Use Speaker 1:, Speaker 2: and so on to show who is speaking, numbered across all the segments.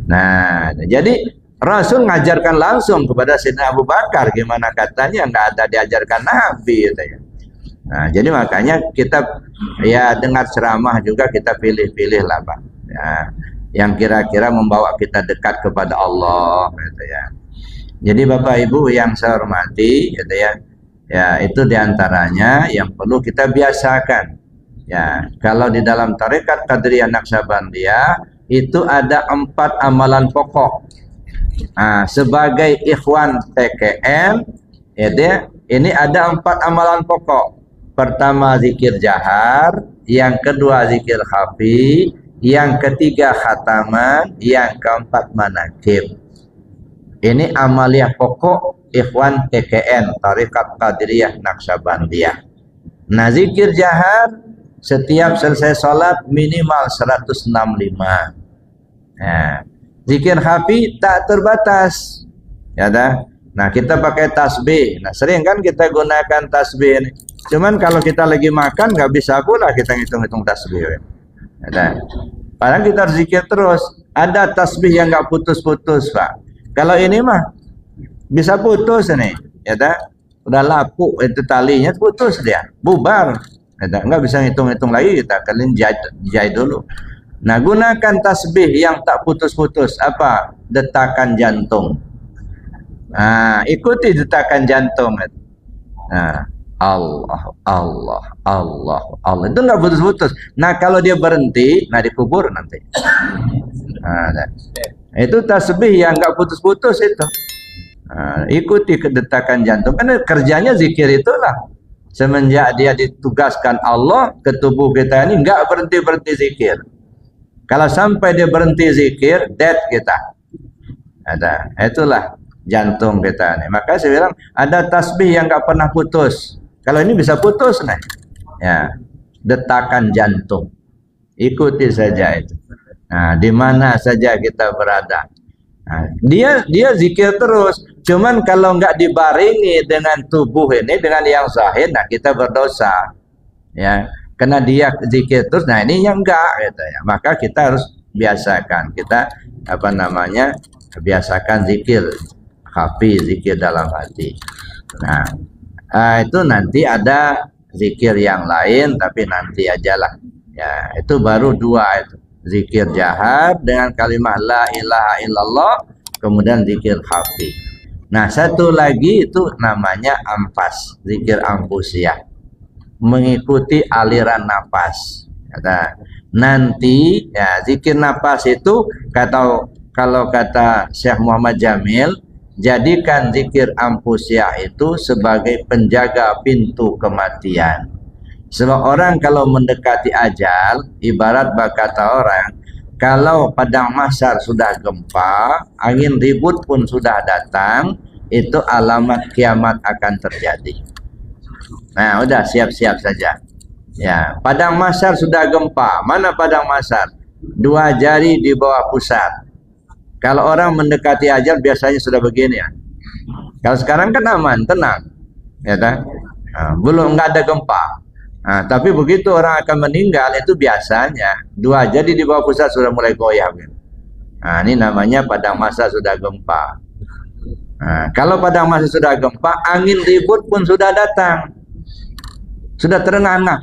Speaker 1: Nah, jadi Rasul ngajarkan langsung kepada Sayyidina Abu Bakar, gimana katanya nggak ada diajarkan Nabi katanya. Nah, jadi makanya kita ya dengar ceramah juga kita pilih-pilih lah Pak. Ya, yang kira-kira membawa kita dekat kepada Allah gitu ya. Jadi Bapak Ibu yang saya hormati gitu ya. Ya, itu diantaranya yang perlu kita biasakan. Ya, kalau di dalam tarekat Qadiriyah Naqsabandiyah itu ada 4 amalan pokok. Nah, sebagai ikhwan TKN, ya, ini ada 4 amalan pokok. Pertama zikir jahar, yang kedua zikir khafi, yang ketiga khataman, yang keempat manakib. Ini amaliyah pokok ikhwan TKN, Tarekat Qadiriyah Naqsabandiyah. Nah, zikir jahar setiap selesai sholat minimal 165. Nah, zikir khafi tak terbatas. Ya dah. Nah, kita pakai tasbih. Nah, sering kan kita gunakan tasbih ini. Cuman kalau kita lagi makan nggak bisa pula kita ngitung-ngitung tasbih. Ya dah. Padahal kita harus zikir terus. Ada tasbih yang nggak putus-putus, Pak. Kalau ini mah bisa putus ini. Ya dah. Udah lapuk itu talinya putus dia. Bubar. Ya dah. Nggak bisa ngitung-ngitung lagi, kita kalian jahit dulu. Nah, gunakan tasbih yang tak putus-putus. Apa? Detakan jantung. Nah, ikuti detakan jantung. Nah, Allah, Allah, Allah, Allah. Itu nggak putus-putus. Nah, kalau dia berhenti, nah dikubur nanti. Nah, itu tasbih yang nggak putus-putus itu. Nah, ikuti detakan jantung. Karena kerjanya zikir itulah. Semenjak dia ditugaskan Allah ke tubuh kita ini nggak berhenti-berhenti zikir. Kalau sampai dia berhenti zikir, dead kita. Ada, itulah jantung kita nih. Maka saya bilang ada tasbih yang nggak pernah putus. Kalau ini bisa putus nih. Ya, detakan jantung. Ikuti saja itu. Nah, di mana saja kita berada. Nah, dia zikir terus. Cuman kalau nggak dibaringi dengan tubuh ini, dengan yang zahir, nah kita berdosa. Ya. Karena dia zikir terus, nah ini yang enggak gitu ya. Maka kita harus biasakan. Kita biasakan zikir khafi, zikir dalam hati. Nah, itu nanti ada zikir yang lain, tapi nanti ajalah. Ya, itu baru 2 itu. Zikir jahar dengan kalimat la ilaha illallah, kemudian zikir khafi. Nah, satu lagi itu namanya ampas, zikir ampusiyah. Mengikuti aliran nafas. Nanti ya zikir nafas itu kalau kata Syekh Muhammad Jamil, jadikan zikir ampusiyah itu sebagai penjaga pintu kematian. Sebab orang kalau mendekati ajal, ibarat berkata orang, kalau padang mahsyar sudah gempa, angin ribut pun sudah datang, itu alamat kiamat akan terjadi. Nah, udah siap-siap saja. Ya, padang mahsyar sudah gempa. Mana padang mahsyar? 2 jari di bawah pusat. Kalau orang mendekati ajal biasanya sudah begini ya. Kalau sekarang kan aman, tenang. Ya kan? Nah, belum nggak ada gempa. Nah, tapi begitu orang akan meninggal itu biasanya 2 jari di bawah pusat sudah mulai goyah. Nah, ini namanya padang mahsyar sudah gempa. Nah, kalau padang mahsyar sudah gempa, angin ribut pun sudah datang. Sudah terengah-engah.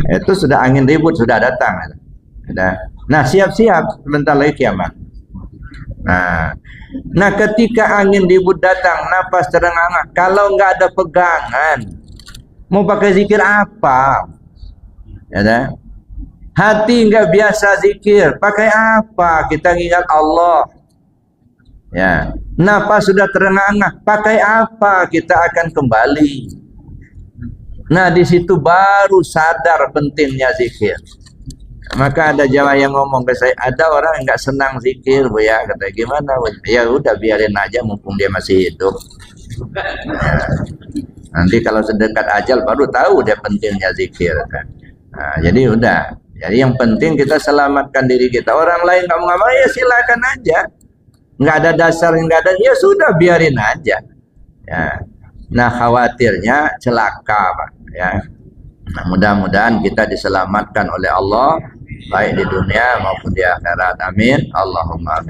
Speaker 1: Itu sudah angin ribut sudah datang. Nah, siap-siap sebentar lagi kiamat. Nah, ketika angin ribut datang, nafas terengah-engah, kalau nggak ada pegangan, mau pakai zikir apa? Ya dah. Hati nggak biasa zikir, pakai apa? Kita ingat Allah. Ya, nafas sudah terengah-engah, pakai apa? Kita akan kembali. Nah, di situ baru sadar pentingnya zikir. Maka ada jamaah yang ngomong ke saya, ada orang yang nggak senang zikir, Bu ya. Kata gimana? Ya udah biarin aja mumpung dia masih hidup. Nanti kalau sedekat ajal baru tahu dia pentingnya zikir. Nah, jadi udah. Jadi yang penting kita selamatkan diri kita. Orang lain nggak mau ngamal, ya silakan aja. Nggak ada dasar, nggak ada, ya sudah biarin aja. Ya. Nah, khawatirnya celaka, Pak. Ya, nah, mudah-mudahan kita diselamatkan oleh Allah baik di dunia maupun di akhirat. Amin. Allahumma amin.